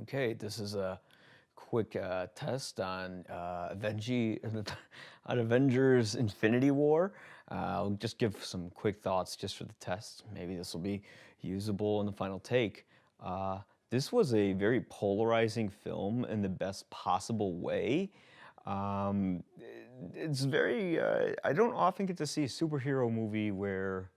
Okay, this is a quick test on on Avengers Infinity War. I'll just give some quick thoughts just for the test. Maybe this will be usable in the final take. This was a very polarizing film in the best possible way. It's very, I don't often get to see a superhero movie where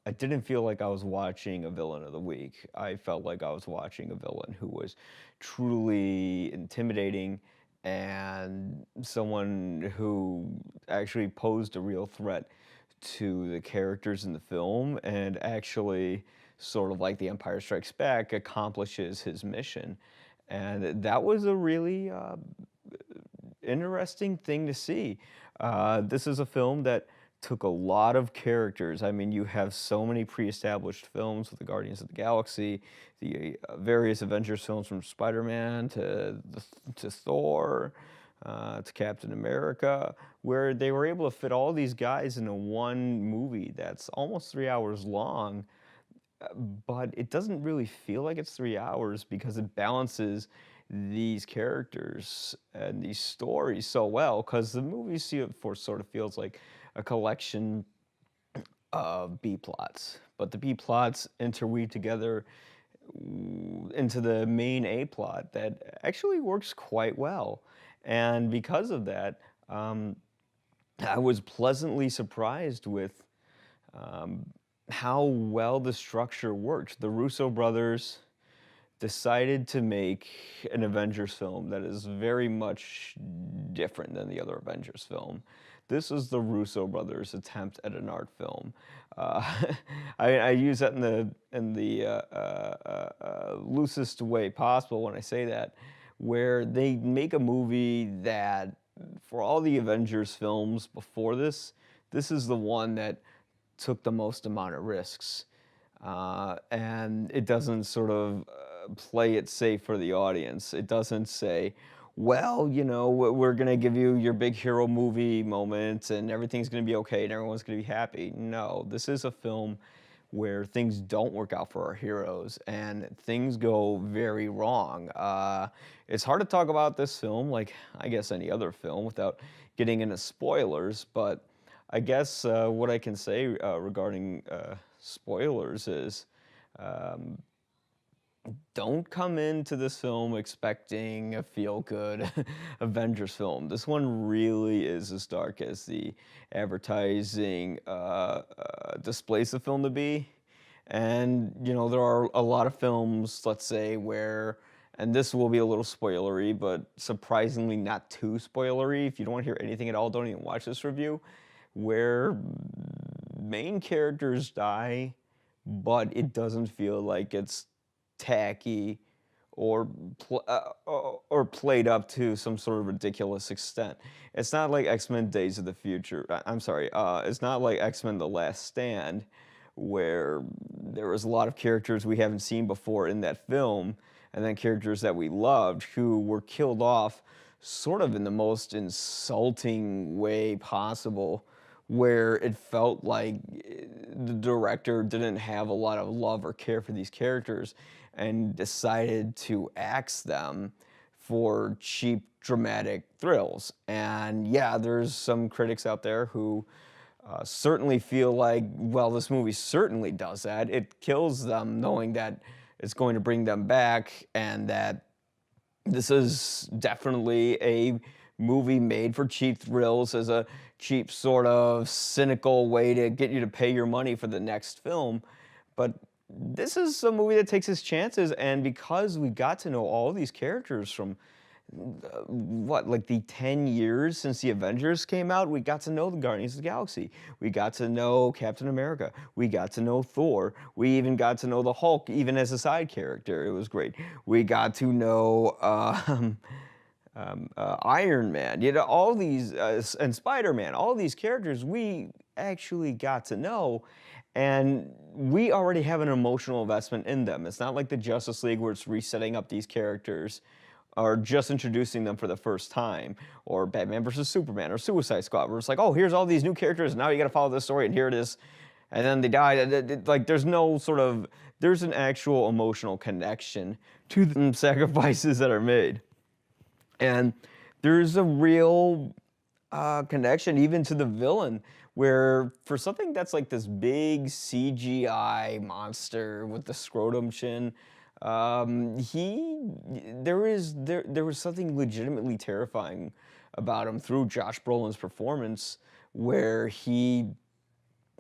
I didn't feel like I was watching a villain of the week. I felt like I was watching a villain who was truly intimidating and someone who actually posed a real threat to the characters in the film and actually, sort of like The Empire Strikes Back, accomplishes his mission. And that was a really interesting thing to see. This is a film that took a lot of characters. I mean, you have so many pre-established films with the Guardians of the Galaxy, the various Avengers films from Spider-Man to Thor, to Captain America, where they were able to fit all these guys into one movie that's almost 3 hours long, but it doesn't really feel like it's 3 hours because it balances these characters and these stories so well. Because the movie for sort of feels like a collection of B plots, but the B plots interweave together into the main A plot that actually works quite well. And because of that, I was pleasantly surprised with um, how well the structure worked. The Russo brothers decided to make an Avengers film that is very much different than the other Avengers film. This is the Russo brothers' attempt at an art film. Uh, I use that in the loosest way possible when I say that, where they make a movie that, for all the Avengers films before this is the one that took the most amount of risks. And it doesn't sort of play it safe for the audience. It doesn't say, well, we're going to give you your big hero movie moment and everything's going to be okay and everyone's going to be happy. No, this is a film where things don't work out for our heroes and things go very wrong. It's hard to talk about this film, like I guess any other film, without getting into spoilers, but I guess what I can say regarding spoilers is um, don't come into this film expecting a feel-good Avengers film. This one really is as dark as the advertising displays the film to be. And, there are a lot of films, let's say, where, and this will be a little spoilery, but surprisingly not too spoilery. If you don't want to hear anything at all, don't even watch this review, where main characters die, but it doesn't feel like it's tacky or or played up to some sort of ridiculous extent. It's not like X-Men Days of the Future. I'm sorry. It's not like X-Men The Last Stand, where there was a lot of characters we haven't seen before in that film, and then characters that we loved who were killed off sort of in the most insulting way possible, where it felt like the director didn't have a lot of love or care for these characters and decided to axe them for cheap dramatic thrills. And yeah, there's some critics out there who certainly feel like, well, this movie certainly does that. It kills them knowing that it's going to bring them back and that this is definitely a movie made for cheap thrills as a cheap, sort of cynical way to get you to pay your money for the next film. But this is a movie that takes its chances, and because we got to know all these characters from like the 10 years since the Avengers came out, we got to know the Guardians of the Galaxy. We got to know Captain America. We got to know Thor. We even got to know the Hulk, even as a side character. It was great. We got to know Iron Man, all these, and Spider-Man, all these characters we actually got to know, and we already have an emotional investment in them. It's not like the Justice League where it's resetting up these characters or just introducing them for the first time, or Batman versus Superman or Suicide Squad, where it's like, oh, here's all these new characters, and now you got to follow this story, and here it is. and then they die. Like there's no sort of there's an actual emotional connection to the sacrifices that are made, and there's a real connection even to the villain, where for something that's like this big CGI monster with the scrotum chin, he there was something legitimately terrifying about him through Josh Brolin's performance, where he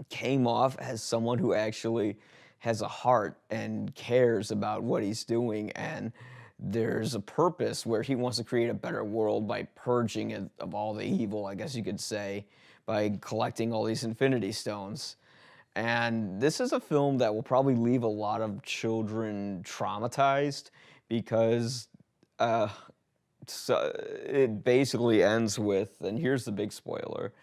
came off as someone who actually has a heart and cares about what he's doing, and there's a purpose where he wants to create a better world by purging it of all the evil, I guess you could say, by collecting all these Infinity Stones. And this is a film that will probably leave a lot of children traumatized because uh, so it basically ends with, and here's the big spoiler,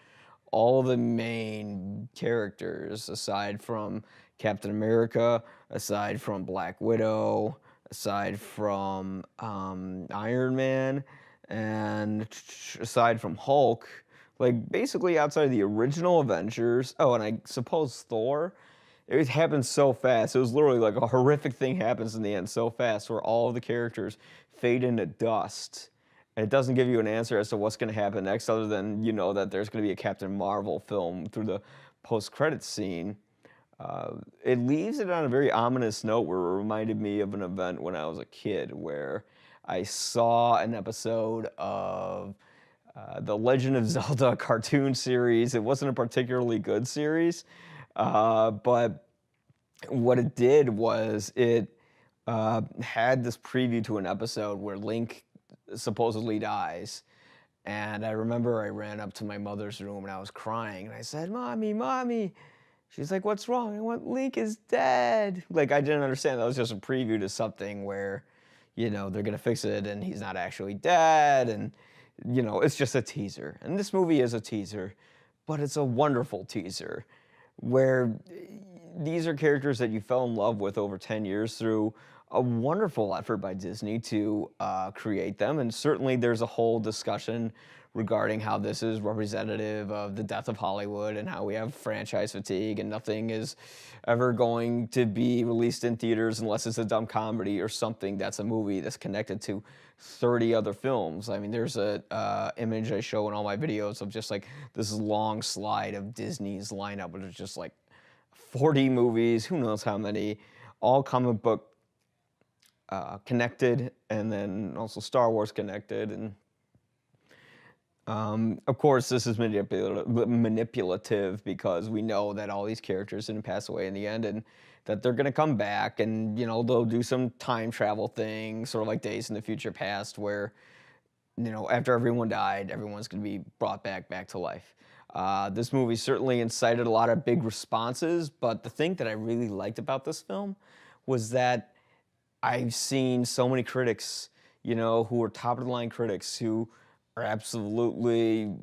all the main characters, aside from Captain America, aside from Black Widow, aside from Iron Man, and aside from Hulk, like basically outside of the original Avengers. Oh, and I suppose Thor. It happened so fast. It was literally like a horrific thing happens in the end so fast, where all of the characters fade into dust. And it doesn't give you an answer as to what's going to happen next, other than you know that there's going to be a Captain Marvel film through the post-credits scene. It leaves it on a very ominous note, where it reminded me of an event when I was a kid, where I saw an episode of the Legend of Zelda cartoon series. It wasn't a particularly good series, but what it did was it had this preview to an episode where Link supposedly dies. And I remember I ran up to my mother's room and I was crying. And I said, "Mommy, Mommy." She's like, "What's wrong?" I went, "Link is dead." Like, I didn't understand. That was just a preview to something where, they're going to fix it and he's not actually dead. And, it's just a teaser. And this movie is a teaser, but it's a wonderful teaser where these are characters that you fell in love with over 10 years through a wonderful effort by Disney to create them. And certainly there's a whole discussion regarding how this is representative of the death of Hollywood and how we have franchise fatigue and nothing is ever going to be released in theaters unless it's a dumb comedy or something that's a movie that's connected to 30 other films. I mean, there's a image I show in all my videos of just like this long slide of Disney's lineup, which is just like 40 movies, who knows how many, all comic book connected, and then also Star Wars connected. And of course, this is manipulative because we know that all these characters didn't pass away in the end, and that they're going to come back, and they'll do some time travel thing, sort of like Days in the Future Past, where after everyone died, everyone's going to be brought back to life. This movie certainly incited a lot of big responses, but the thing that I really liked about this film was that I've seen so many critics, who are top of the line critics who are absolutely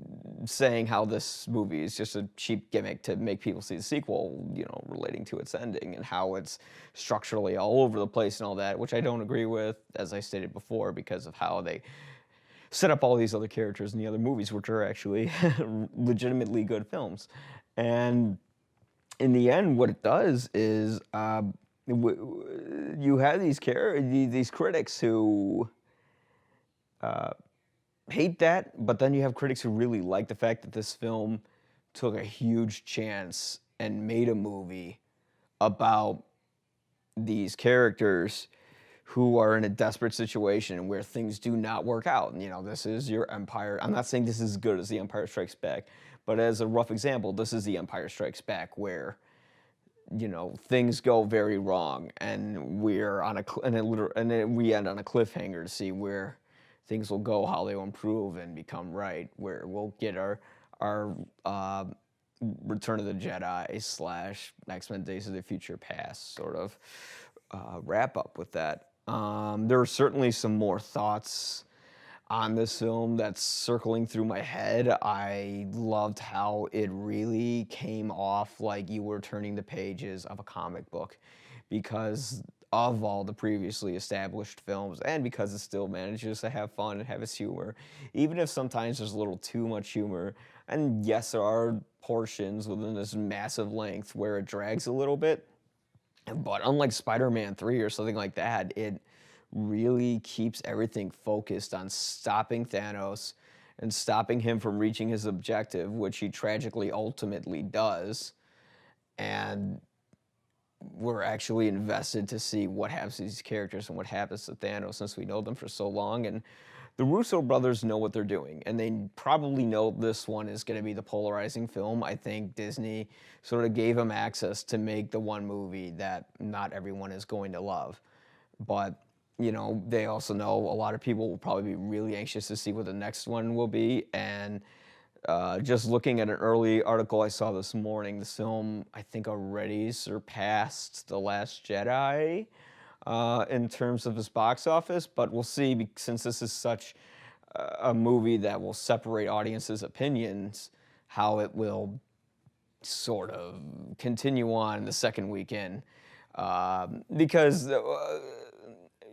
saying how this movie is just a cheap gimmick to make people see the sequel, relating to its ending and how it's structurally all over the place and all that, which I don't agree with, as I stated before, because of how they set up all these other characters in the other movies, which are actually legitimately good films. And in the end, what it does is you have these critics who hate that, but then you have critics who really like the fact that this film took a huge chance and made a movie about these characters who are in a desperate situation where things do not work out. And, this is your Empire. I'm not saying this is as good as The Empire Strikes Back, but as a rough example, this is The Empire Strikes Back, where things go very wrong, and we're on and then we end on a cliffhanger to see where things will go, how they will improve and become right, where we'll get our Return of the Jedi / X-Men Days of the Future Past sort of wrap up with that. There are certainly some more thoughts on this film that's circling through my head. I loved how it really came off like you were turning the pages of a comic book because of all the previously established films, and because it still manages to have fun and have its humor, even if sometimes there's a little too much humor. And yes, there are portions within this massive length where it drags a little bit. But unlike Spider-Man 3 or something like that, it really keeps everything focused on stopping Thanos and stopping him from reaching his objective, which he tragically ultimately does. And we're actually invested to see what happens to these characters and what happens to Thanos since we know them for so long. And the Russo brothers know what they're doing, and they probably know this one is going to be the polarizing film. I think Disney sort of gave them access to make the one movie that not everyone is going to love. But, you know, they also know a lot of people will probably be really anxious to see what the next one will be. And just looking at an early article I saw this morning, the film, I think, already surpassed The Last Jedi in terms of its box office, but we'll see since this is such a movie that will separate audiences' opinions, how it will sort of continue on the second weekend because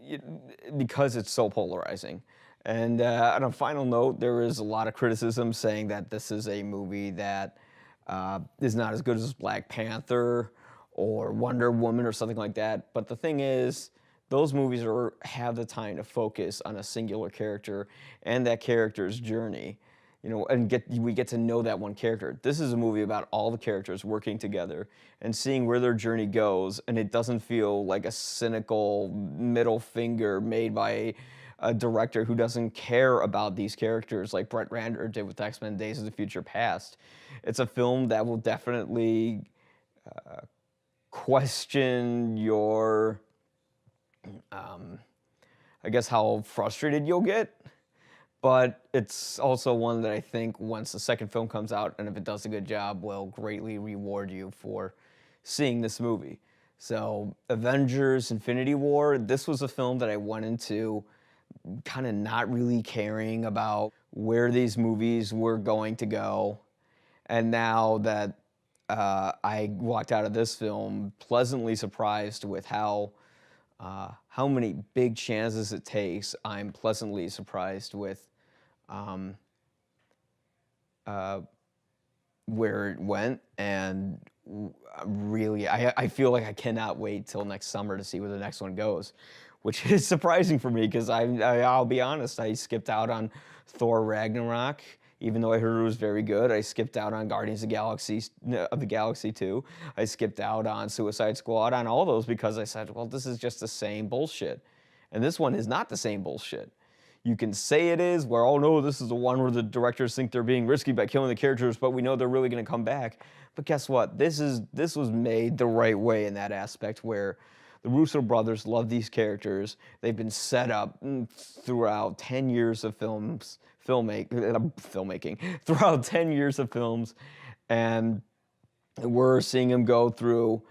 it's so polarizing. And on a final note, there is a lot of criticism saying that this is a movie that is not as good as Black Panther or Wonder Woman or something like that. But the thing is, those movies have the time to focus on a singular character and that character's journey, you know, and we get to know that one character. This is a movie about all the characters working together and seeing where their journey goes, and it doesn't feel like a cynical middle finger made by a director who doesn't care about these characters like Brett Ratner did with X-Men Days of the Future Past. It's a film that will definitely question your, I guess, how frustrated you'll get. But it's also one that I think once the second film comes out, and if it does a good job, will greatly reward you for seeing this movie. So Avengers Infinity War, this was a film that I went into kind of not really caring about where these movies were going to go. And now that I walked out of this film pleasantly surprised with how many big chances it takes, I'm pleasantly surprised with where it went, and really, I feel like I cannot wait till next summer to see where the next one goes, which is surprising for me because I'll be honest, I skipped out on Thor Ragnarok, even though I heard it was very good. I skipped out on Guardians of the Galaxy 2. I skipped out on Suicide Squad, on all those because I said, well, this is just the same bullshit. And this one is not the same bullshit. You can say it is, where, oh no, this is the one where the directors think they're being risky by killing the characters, but we know they're really going to come back. But guess what? This was made the right way in that aspect, where the Russo brothers love these characters. They've been set up throughout 10 years of filmmaking, throughout 10 years of films, and we're seeing them go through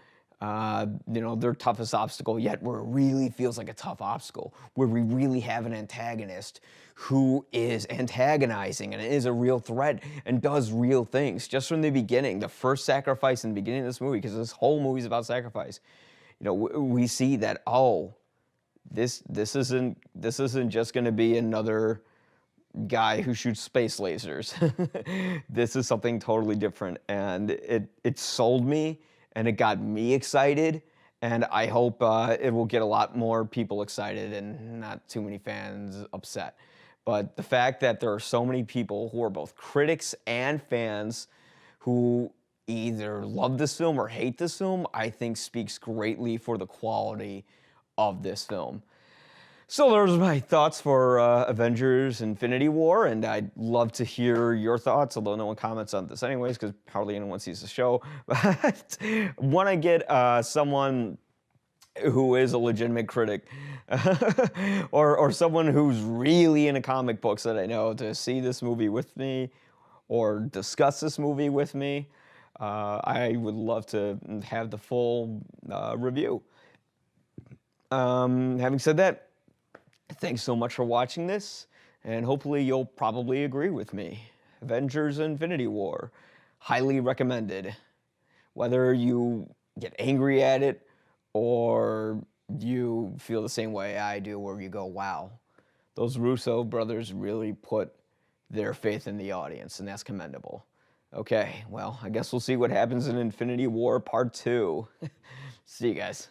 their toughest obstacle yet, where it really feels like a tough obstacle, where we really have an antagonist who is antagonizing and is a real threat and does real things. Just from the beginning, the first sacrifice in the beginning of this movie, because this whole movie is about sacrifice, you know, we see that, oh, this isn't just going to be another guy who shoots space lasers. This is something totally different, and it sold me. And it got me excited, and I hope it will get a lot more people excited and not too many fans upset. But the fact that there are so many people who are both critics and fans who either love this film or hate this film, I think speaks greatly for the quality of this film. So those are my thoughts for Avengers Infinity War, and I'd love to hear your thoughts, although no one comments on this anyways, because hardly anyone sees the show. But want to get someone who is a legitimate critic or someone who's really into comic books that I know to see this movie with me or discuss this movie with me. I would love to have the full review. Having said that, thanks so much for watching this, and hopefully you'll probably agree with me. Avengers Infinity War, highly recommended. Whether you get angry at it or you feel the same way I do, where you go, wow, those Russo brothers really put their faith in the audience, and that's commendable. Okay, well, I guess we'll see what happens in Infinity War Part 2. See you guys.